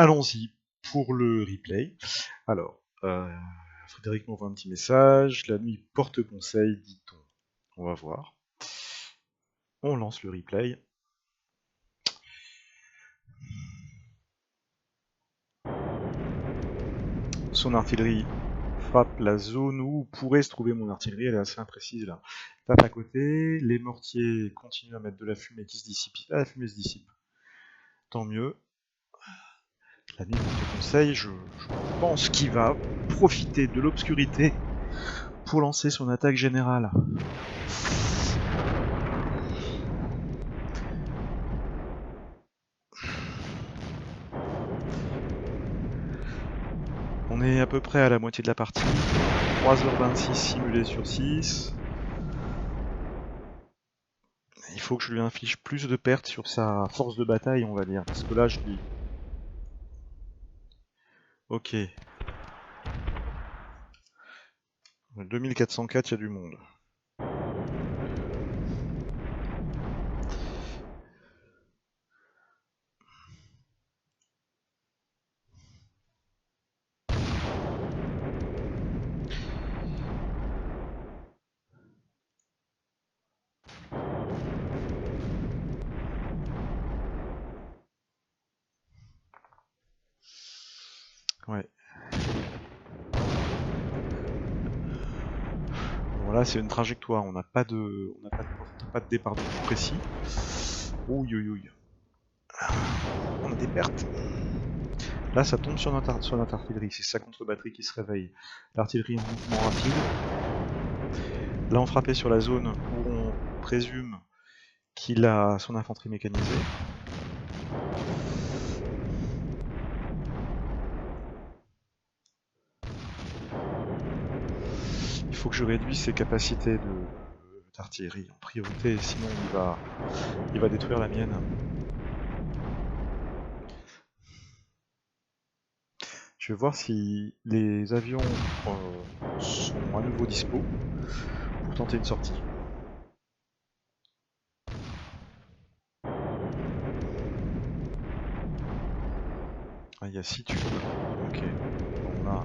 Allons-y pour le replay. Alors, Frédéric m'envoie un petit message. La nuit porte conseil, dit-on. On va voir. On lance le replay. Son artillerie frappe la zone où pourrait se trouver mon artillerie. Elle est assez imprécise là. Tape à côté. Les mortiers continuent à mettre de la fumée qui se dissipe. Ah, la fumée se dissipe. Tant mieux. La nuit porte conseil. Je pense qu'il va profiter de l'obscurité pour lancer son attaque générale. On est à peu près à la moitié de la partie. 3h26 simulé sur 6. Il faut que je lui inflige plus de pertes sur sa force de bataille, on va dire. Parce que là, je lui... Ok. 2404, il y a du monde. Ouais. Bon, là, c'est une trajectoire. On n'a pas de départ de tout précis. Ouille, ouille, ouille. On a des pertes. Là, ça tombe sur notre artillerie. C'est sa contre-batterie qui se réveille. L'artillerie en mouvement rapide. Là, on frappait sur la zone où on présume qu'il a son infanterie mécanisée. Il faut que je réduise ses capacités d'artillerie en priorité, sinon il va détruire la mienne. Je vais voir si les avions sont à nouveau dispo pour tenter une sortie. Ah, il y a 6 tubes. Ok. Bon, là,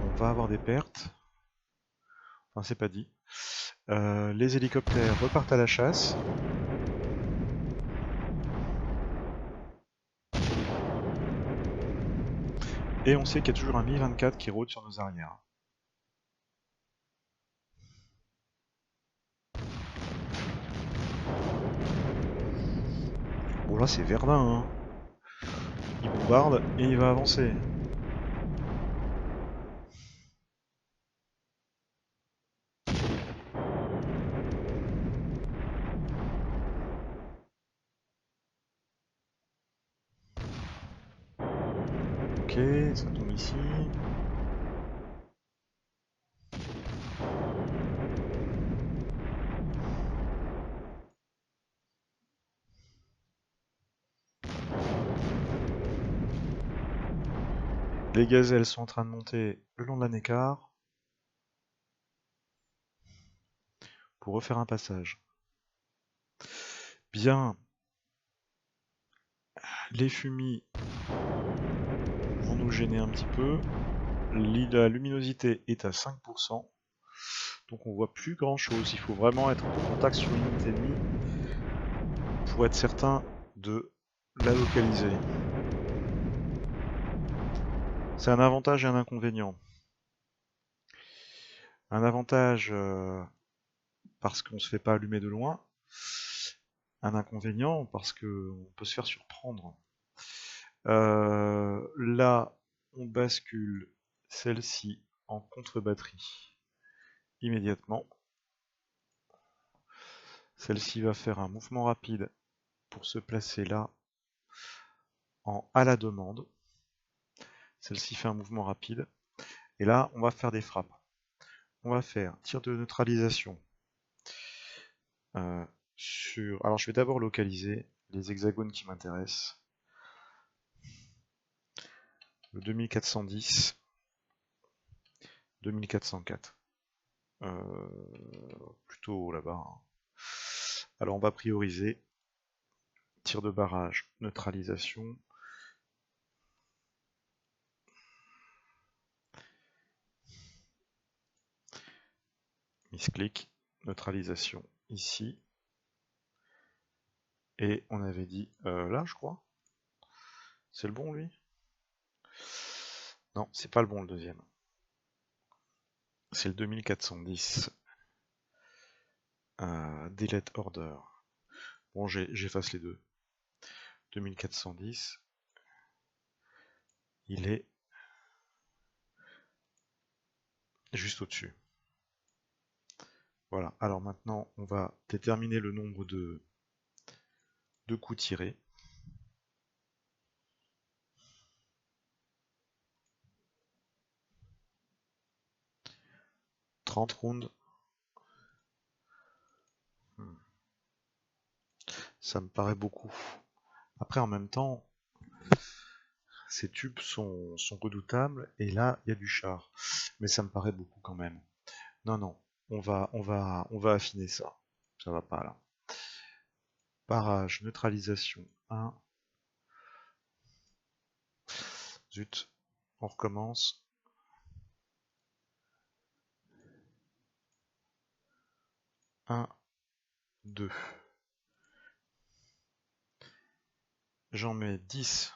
on va avoir des pertes. Enfin, c'est pas dit. Les hélicoptères repartent à la chasse. Et on sait qu'il y a toujours un Mi-24 qui rôde sur nos arrières. Bon, là, c'est Verdun. Hein. Il bombarde et il va avancer. Ok, ça tombe ici. Les gazelles sont en train de monter le long de la Nécart pour refaire un passage. Bien, les fumis vont nous gêner un petit peu. La luminosité est à 5%, donc on voit plus grand chose. Il faut vraiment être en contact sur une unité ennemie pour être certain de la localiser. C'est un avantage et un inconvénient. Un avantage parce qu'on se fait pas allumer de loin. Un inconvénient parce qu'on peut se faire surprendre. Là, on bascule celle-ci en contre-batterie immédiatement. Celle-ci va faire un mouvement rapide pour se placer là en à la demande. Celle-ci fait un mouvement rapide. Et là, on va faire des frappes. On va faire tir de neutralisation sur... Alors, je vais d'abord localiser les hexagones qui m'intéressent. Le 2410, 2404. Plutôt là-bas. Hein. Alors, on va prioriser tir de barrage, neutralisation. misclick, neutralisation ici. Et on avait dit là, je crois. C'est le bon, lui? Non, c'est pas le bon, le deuxième. C'est le 2410. Delete order. Bon, j'efface les deux. 2410. Il est juste au-dessus. Voilà. Alors maintenant, on va déterminer le nombre de coups tirés. 30 rounds. Ça me paraît beaucoup. Après, en même temps, ces tubes sont redoutables, et là, il y a du char. Mais ça me paraît beaucoup quand même. Non, non, on va affiner ça. Ça va pas, là. Barrage, neutralisation 1. Zut, on recommence. 1, 2. J'en mets 10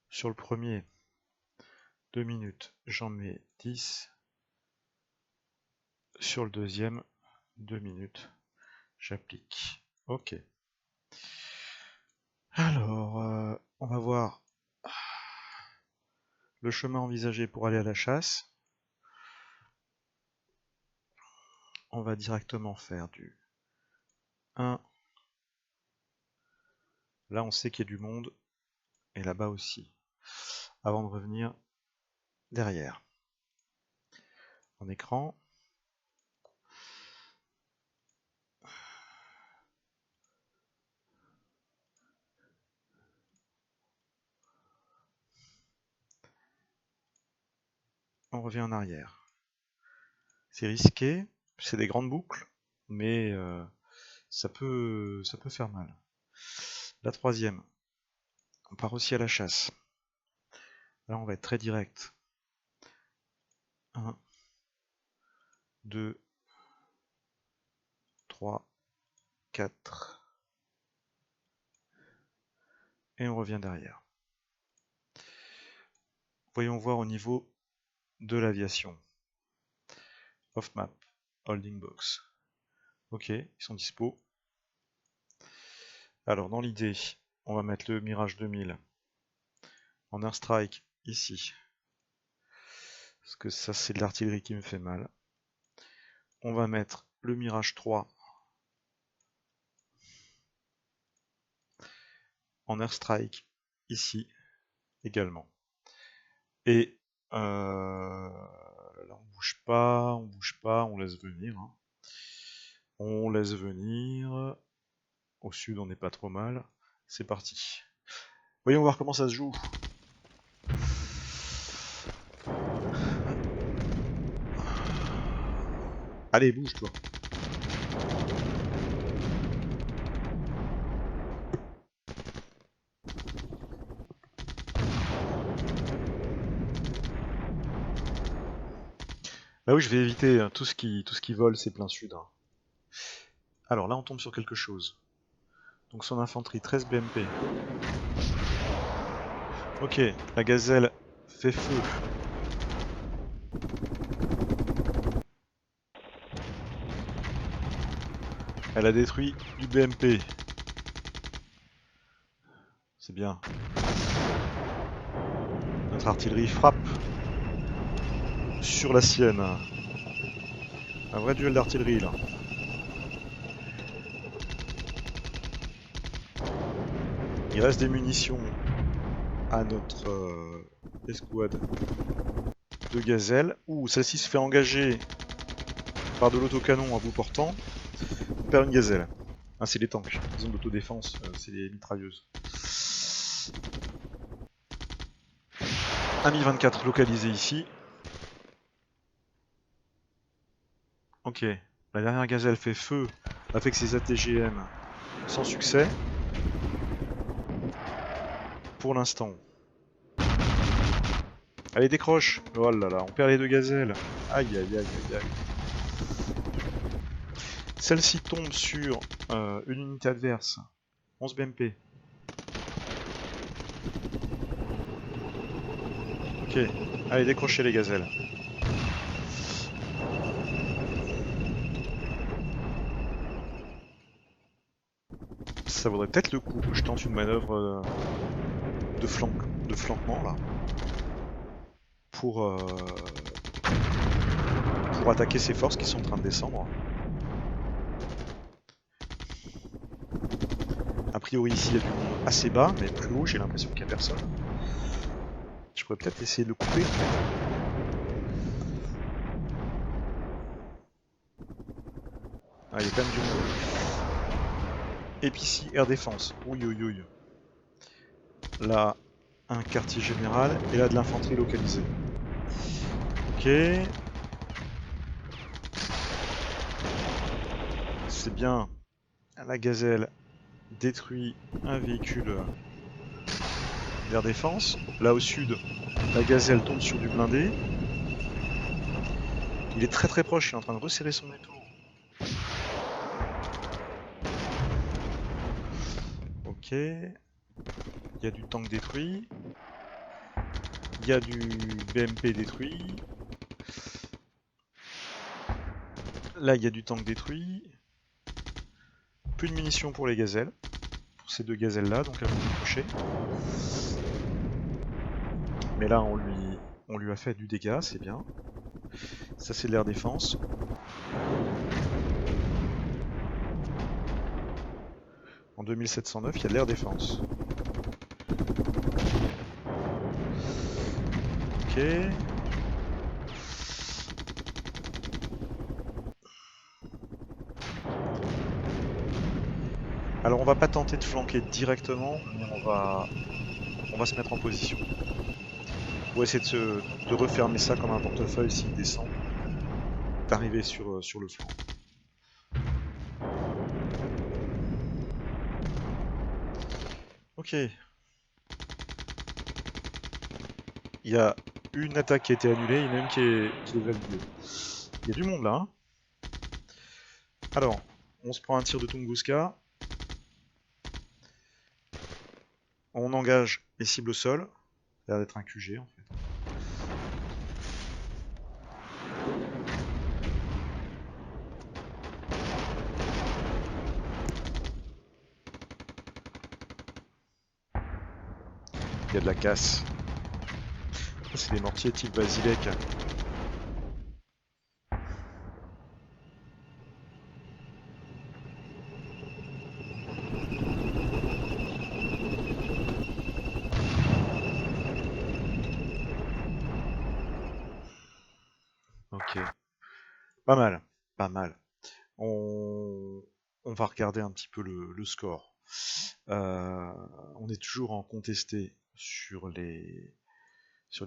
sur le premier. 2 minutes. J'en mets 10 sur le deuxième. 2 minutes. J'applique. Ok. Alors, on va voir le chemin envisagé pour aller à la chasse. On va directement faire du 1. Là, on sait qu'il y a du monde. Et là-bas aussi. Avant de revenir derrière. En écran. On revient en arrière. C'est risqué, c'est des grandes boucles, mais ça peut faire mal. La troisième, on part aussi à la chasse. Là, on va être très direct. 1, 2, 3, 4. Et on revient derrière. Voyons voir au niveau de l'aviation. Off map, holding box. Ok, ils sont dispo. Alors, dans l'idée, on va mettre le Mirage 2000 en airstrike ici. Parce que ça, c'est de l'artillerie qui me fait mal. On va mettre le Mirage 3 en airstrike ici également. Et là, on bouge pas, on laisse venir. Hein. On laisse venir. Au sud, on n'est pas trop mal. C'est parti. Voyons voir comment ça se joue. Allez, bouge toi. Là oui, je vais éviter tout ce qui vole, c'est plein sud. Hein. Alors là, on tombe sur quelque chose. Donc son infanterie, 13 BMP. Ok, la gazelle fait feu. Elle a détruit du BMP. C'est bien. Notre artillerie frappe sur la sienne. Un vrai duel d'artillerie là. Il reste des munitions à notre escouade de gazelles. Ouh, celle-ci se fait engager par de l'autocanon à bout portant. On perd une gazelle. Ah, c'est les tanks. Les zones d'autodéfense, c'est les mitrailleuses. Un Mi-24 localisé ici. Ok, la dernière gazelle fait feu avec ses ATGM sans succès. Pour l'instant. Allez, décroche. Oh là là, on perd les deux gazelles. Aïe aïe aïe aïe aïe. Celle-ci tombe sur une unité adverse. 11 BMP. Ok, allez décrochez les gazelles. Ça vaudrait peut-être le coup que je tente une manœuvre de flanquement là. Pour attaquer ces forces qui sont en train de descendre. A priori ici il y a du monde assez bas, mais plus haut j'ai l'impression qu'il n'y a personne. Je pourrais peut-être essayer de le couper. Ah, il y a quand même du monde. Et puis ici, air défense. Ouille ouille ouille. Là, un quartier général, et là de l'infanterie localisée. Ok. C'est bien. La gazelle détruit un véhicule d'air défense. Là au sud, la gazelle tombe sur du blindé. Il est très très proche, il est en train de resserrer son étau. Ok. Il y a du tank détruit. Il y a du BMP détruit. Là, il y a du tank détruit. Plus de munitions pour les gazelles. Pour ces deux gazelles-là, donc elles vont décrocher. Mais là, on lui a fait du dégât, c'est bien. Ça, c'est de l'air défense. En 2709, il y a de l'air défense. Ok. Alors, on va pas tenter de flanquer directement, mais on va se mettre en position. Pour essayer de refermer ça comme un portefeuille s'il descend. D'arriver sur le flanc. Ok. Il y a une attaque qui a été annulée, il y en a une qui est validée. Il y a du monde là. Hein. Alors, on se prend un tir de Tunguska. On engage les cibles au sol. Ça a l'air d'être un QG en fait. Il y a de la casse. C'est des mortiers type Basilek. Ok. Pas mal. Pas mal. On, on va regarder un petit peu le score. On est toujours en contesté sur les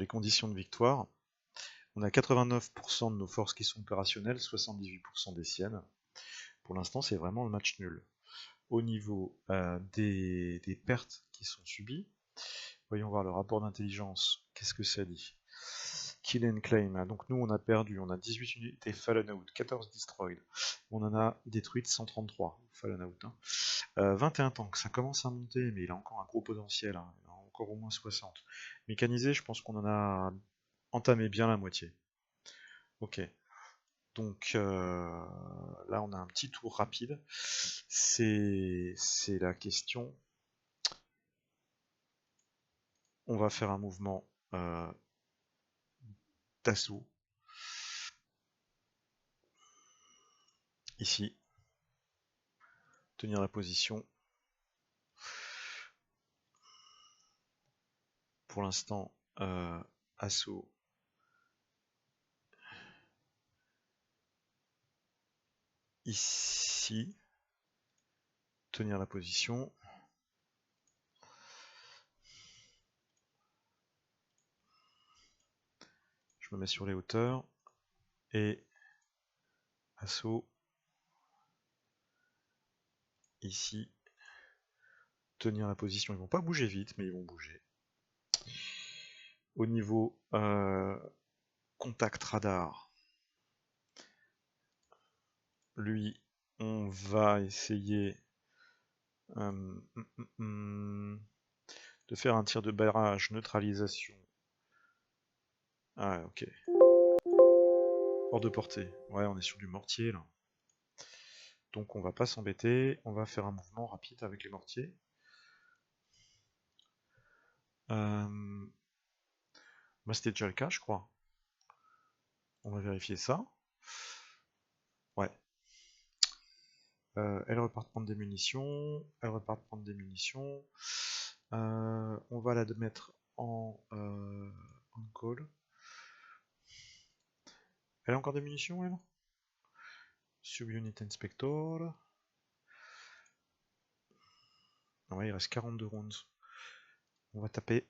conditions de victoire. On a 89% de nos forces qui sont opérationnelles, 78% des siennes. Pour l'instant, c'est vraiment le match nul. Au niveau des pertes qui sont subies, voyons voir le rapport d'intelligence. Qu'est-ce que ça dit? Kill and claim. Donc nous, on a perdu. On a 18 unités fallen out, 14 destroyed. On en a détruites 133 fallen out. Hein. 21 tanks, ça commence à monter, mais il a encore un gros potentiel. Hein. Il a encore au moins 60. Mécanisé, je pense qu'on en a entamé bien la moitié. Ok. Donc là, on a un petit tour rapide. C'est la question. On va faire un mouvement d'assaut. Ici. Tenir la position. Pour l'instant, assaut. Ici. Tenir la position. Je me mets sur les hauteurs. Et assaut. Ici. Tenir la position. Ils vont pas bouger vite, mais ils vont bouger. Au niveau contact radar. Lui, On va essayer de faire un tir de barrage, neutralisation. Ah, ok. Hors de portée. Ouais, on est sur du mortier, là. Donc on va pas s'embêter, on va faire un mouvement rapide avec les mortiers. Bah, c'était déjà le cas, je crois. On va vérifier ça. Ouais. Elle repart prendre des munitions. Elle repart prendre des munitions. On va la mettre en call. Elle a encore des munitions, elle? Subunit Inspector. Ouais, il reste 42 rounds. On va taper.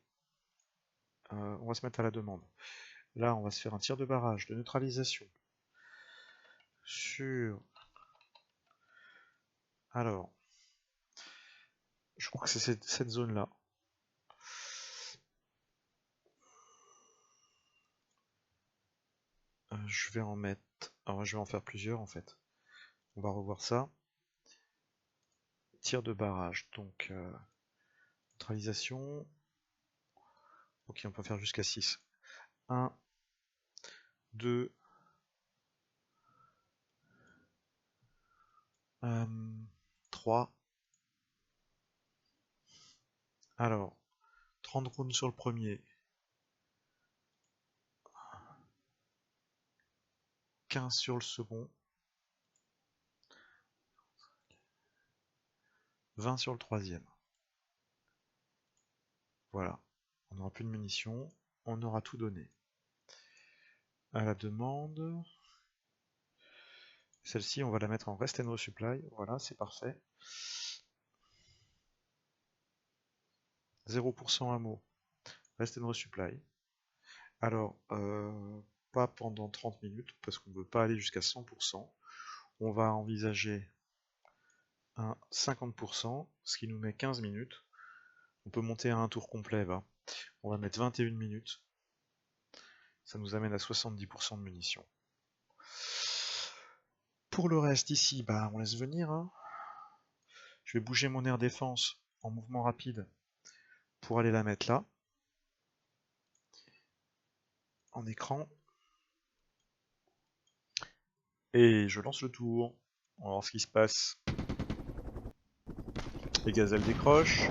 On va se mettre à la demande. Là, on va se faire un tir de barrage, de neutralisation. Sur... Alors... Je crois que c'est cette zone-là. Je vais en mettre... Alors, je vais en faire plusieurs, en fait. On va revoir ça. Tir de barrage, donc... neutralisation... Ok, on peut faire jusqu'à 6. 1, 2... 3... Alors, 30 rounds sur le premier. 15 sur le second. 20 sur le troisième. Voilà. On n'aura plus de munitions. On aura tout donné. À la demande. Celle-ci, on va la mettre en Rest and Resupply. Voilà, c'est parfait. 0% ammo. Rest and Resupply. Alors, pas pendant 30 minutes, parce qu'on ne veut pas aller jusqu'à 100%. On va envisager un 50%, ce qui nous met 15 minutes. On peut monter à un tour complet, va. On va mettre 21 minutes. Ça nous amène à 70% de munitions. Pour le reste, ici, bah, on laisse venir. Hein. Je vais bouger mon air défense en mouvement rapide pour aller la mettre là. En écran. Et je lance le tour. On va voir ce qui se passe. Les gazelles décrochent.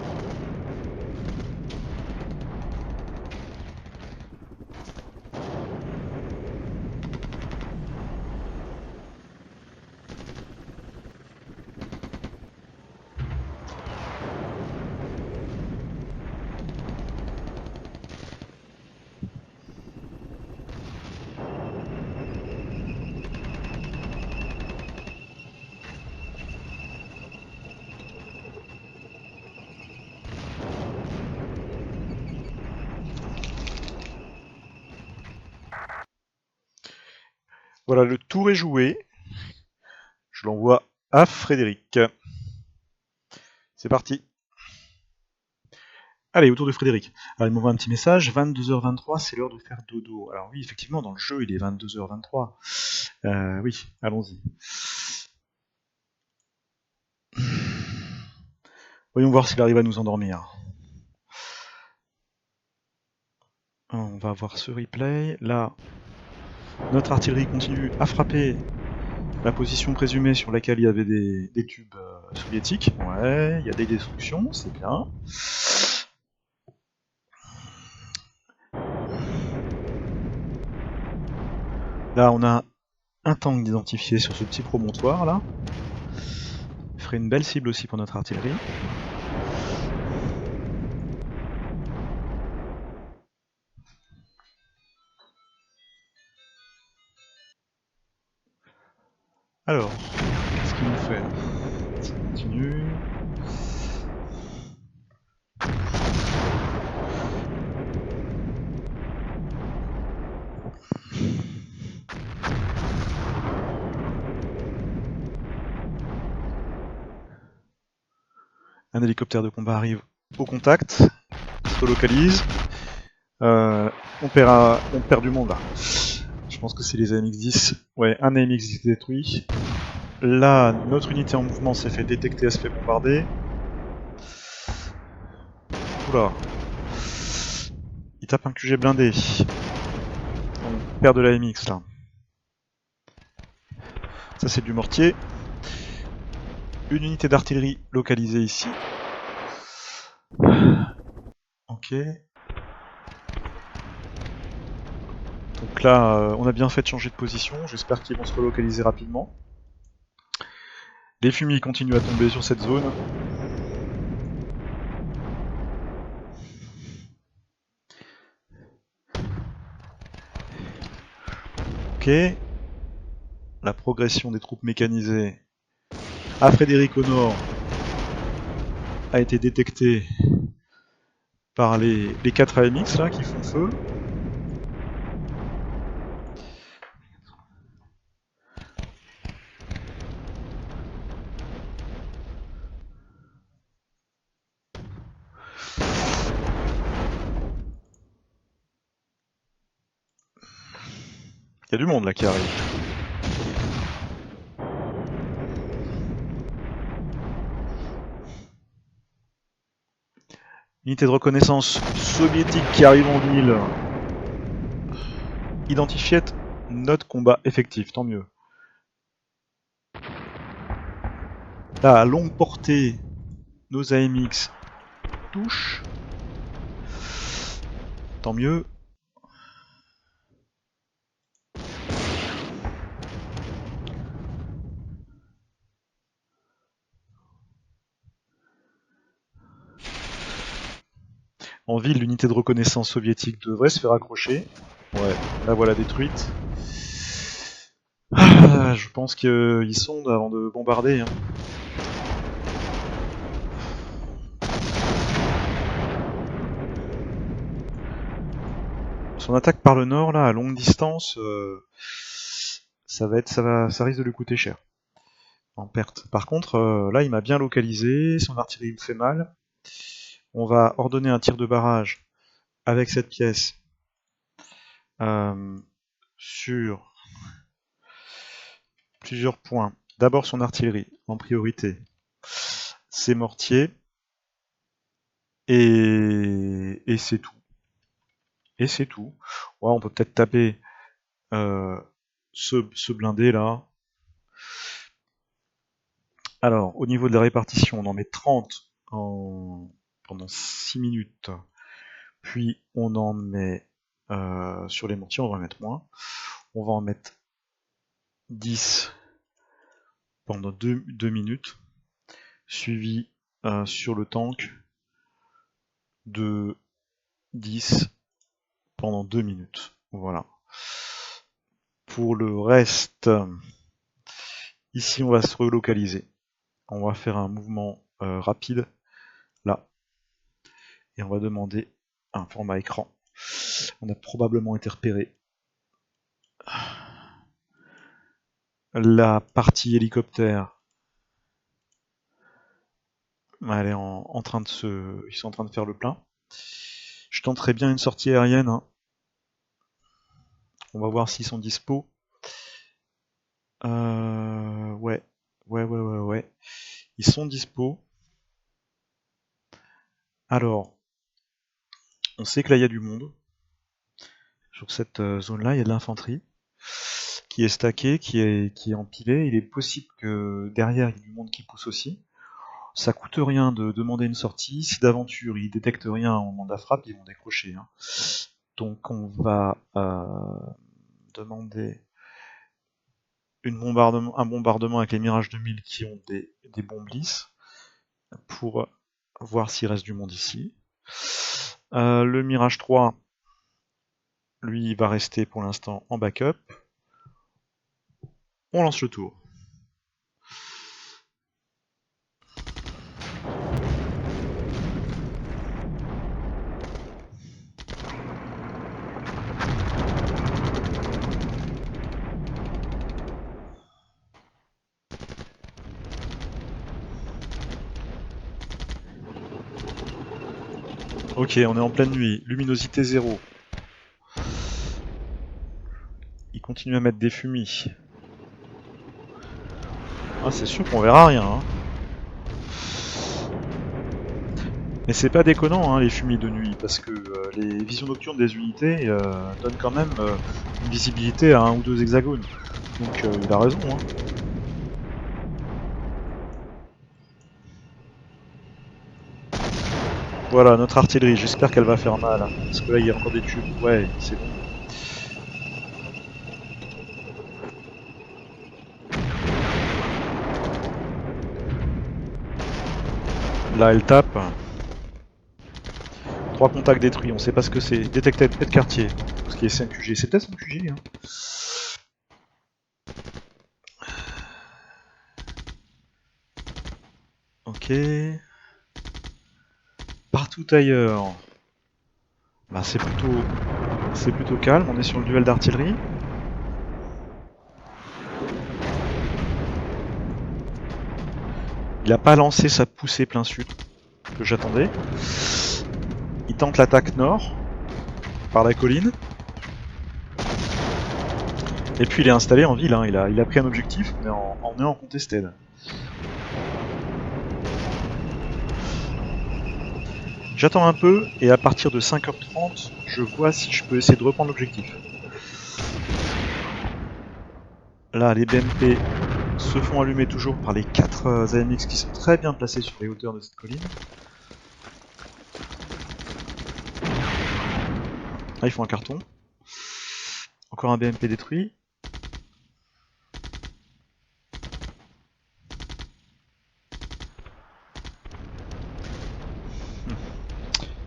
Voilà, le tour est joué. Je l'envoie à Frédéric. C'est parti. Allez, autour de Frédéric. Alors, il m'envoie un petit message, 22h23, c'est l'heure de faire dodo. Alors oui, effectivement, dans le jeu, il est 22h23. Oui, allons-y. Voyons voir s'il arrive à nous endormir. On va voir ce replay. Là, notre artillerie continue à frapper la position présumée sur laquelle il y avait des tubes soviétiques. Ouais, il y a des destructions, c'est bien. Là, on a un tank d'identifié sur ce petit promontoire là. Il ferait une belle cible aussi pour notre artillerie. Alors, qu'est-ce qu'ils vont faire? Ça continue. Un hélicoptère de combat arrive au contact, se localise. On perd du monde là. Je pense que c'est les AMX-10. Ouais, un AMX-10 détruit. Là, notre unité en mouvement s'est fait détecter, elle se fait bombarder. Oula. Il tape un QG blindé. On perd de la MX là. Ça c'est du mortier. Une unité d'artillerie localisée ici. Ok. Donc là, on a bien fait de changer de position. J'espère qu'ils vont se relocaliser rapidement. Les fumiers continuent à tomber sur cette zone. Ok. La progression des troupes mécanisées à Frédéric au nord a été détectée par les 4 AMX là qui font feu. Il y a du monde là qui arrive. Unité de reconnaissance soviétique qui arrive en ville. Identifiez notre combat effectif, tant mieux. Là, à longue portée, nos AMX touchent. Tant mieux. En ville, l'unité de reconnaissance soviétique devrait se faire accrocher. Ouais, la voilà détruite. Ah, je pense qu'ils sondent avant de bombarder. Hein. Son attaque par le nord, là, à longue distance, ça risque de lui coûter cher. En perte. Par contre, là, il m'a bien localisé, son artillerie me fait mal. On va ordonner un tir de barrage avec cette pièce sur plusieurs points. D'abord son artillerie, en priorité. Ses mortiers. Et c'est tout. Et c'est tout. Ouais, on peut peut-être taper ce blindé là. Alors, au niveau de la répartition, on en met 30 pendant 6 minutes. Puis on en met sur les mortiers, on va en mettre moins. On va en mettre 10 pendant 2 minutes. Suivi sur le tank de 10 pendant 2 minutes. Voilà. Pour le reste, ici on va se relocaliser. On va faire un mouvement rapide, là. Et on va demander un format écran. On a probablement été repéré. La partie hélicoptère, elle est en train de se... Ils sont en train de faire le plein. Je tenterai bien une sortie aérienne. Hein. On va voir s'ils sont dispo. Ouais. Ouais. Ils sont dispo. Alors, on sait que là, il y a du monde. Sur cette zone-là, il y a de l'infanterie qui est stackée, qui est empilée. Il est possible que derrière, il y ait du monde qui pousse aussi. Ça coûte rien de demander une sortie. Si d'aventure ils détectent rien au moment de la frappe, ils vont décrocher. Hein. Donc on va demander un bombardement avec les Mirage 2000 qui ont des bombes lisses pour voir s'il reste du monde ici. Le Mirage 3, lui, il va rester pour l'instant en backup. On lance le tour. Ok, on est en pleine nuit, luminosité 0. Il continue à mettre des fumis. Ah, c'est sûr qu'on verra rien. Hein. Mais c'est pas déconnant, hein, les fumiers de nuit, parce que les visions nocturnes des unités donnent quand même une visibilité à 1 ou 2 hexagones. Donc il a raison. Hein. Voilà, notre artillerie, j'espère qu'elle va faire mal. Hein, parce que là, il y a encore des tubes. Ouais, c'est bon. Là, elle tape. 3 contacts détruits, on sait pas ce que c'est. Détecté de quartier. Ce qui est 5 QG. C'est peut-être 5 QG. Hein. Ok. Partout ailleurs. Bah, c'est plutôt calme. On est sur le duel d'artillerie. Il a pas lancé sa poussée plein sud que j'attendais. Il tente l'attaque nord par la colline. Et puis il est installé en ville. Hein. Il a pris un objectif. On est en contested. J'attends un peu et à partir de 5h30, je vois si je peux essayer de reprendre l'objectif. Là, les BMP se font allumer toujours par les 4 AMX qui sont très bien placés sur les hauteurs de cette colline. Là, ils font un carton. Encore un BMP détruit.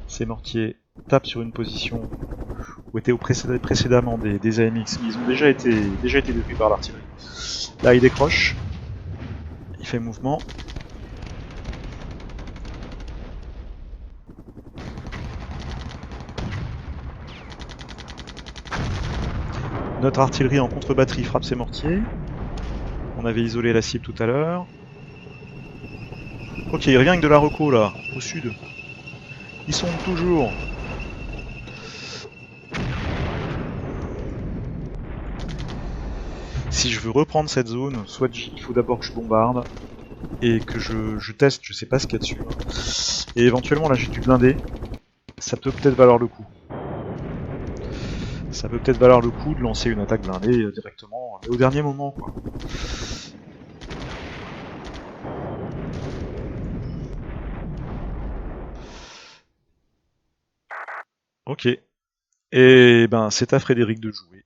Ces mortiers tapent sur une position où étaient précédemment des AMX, mais ils ont déjà été détruits par l'artillerie. Là, il décroche. Il fait mouvement. Notre artillerie en contre-batterie frappe ses mortiers. On avait isolé la cible tout à l'heure. Ok, il revient avec de la reco là, au sud. Ils sont toujours. Si je veux reprendre cette zone, soit il faut d'abord que je bombarde et que je teste, je sais pas ce qu'il y a dessus. Hein. Et éventuellement là j'ai du blindé, ça peut peut-être valoir le coup. Ça peut peut-être valoir le coup de lancer une attaque blindée directement, mais au dernier moment quoi. Ok. Et ben c'est à Frédéric de jouer.